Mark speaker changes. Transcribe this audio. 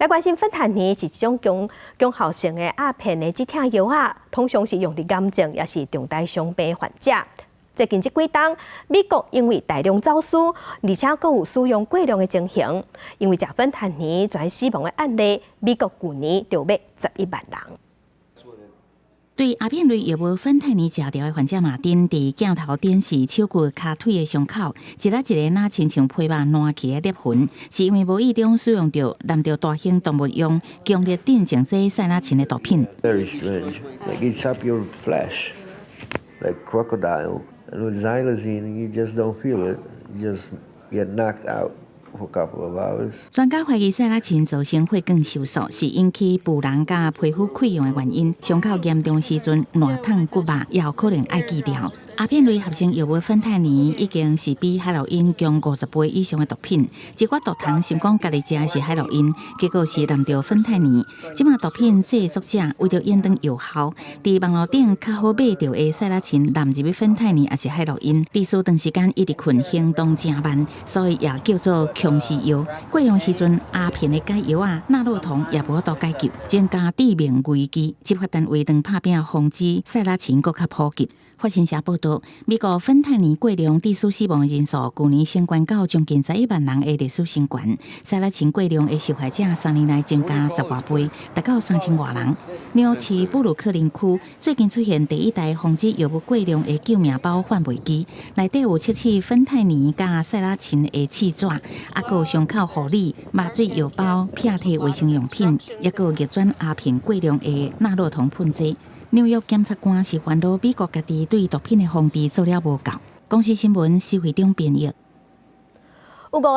Speaker 1: 来关心芬太尼是一种功效性的鸦片的止痛药啊，通常是用伫癌症也是重大伤病患者。最近这几冬，美国因为大量走私，而且阁有使用过量的情形，因为食芬太尼全死亡的案例，美国去年就要11万人。
Speaker 2: 对鸦片类药物芬太尼食掉的患者马丁，伫镜头展示手骨、骹腿的伤口，一个一个那亲像皮肉烂起的裂痕，是因为无意中使用着含着大型动物用强烈镇静剂塞拉嗪的毒品。
Speaker 3: Very strange, like eats up your flesh, like crocodile. And with xylazine, you just don't feel it. You just get knocked out. For a couple of hours.
Speaker 2: 专家怀疑塞拉嗪造成血管收缩，是引起妇人甲皮肤溃疡的原因。伤口严重时阵，烂烫骨肉也有可能爱锯掉。鸦片类合成药物芬太尼已经是比海洛因强50倍以上的毒品。一寡毒虫想讲家己食的是海洛因，结果是染着芬太尼。即马毒品制作者为着延长药效，伫网络顶较好买到的塞拉嗪染入去芬太尼，也是海洛因。治疗长时间一直困，行动真慢，所以也叫做强势药。过量时阵，鸦片的解药啊，纳洛酮也无法度解救，增加致命危机。执法单位当拍拼防止塞拉嗪更较普及。法新社报道，美国芬太尼过量致死死亡的人数，去年升悬到将近11万人的历史新高。塞拉嗪过量的受害者3年来增加10多倍，达到3000多人。纽约市布鲁克林区最近出现第一台防止药物过量的救命包贩卖机，内底有测试芬太尼加塞拉嗪的试纸，还有伤口护理、麻醉药包、片体卫生用品，也有逆转鸦片过量的纳洛酮喷剂。纽约检察官是烦恼美国家己对毒品的防治做了无够。公司新闻，施会长编译。
Speaker 1: 有5个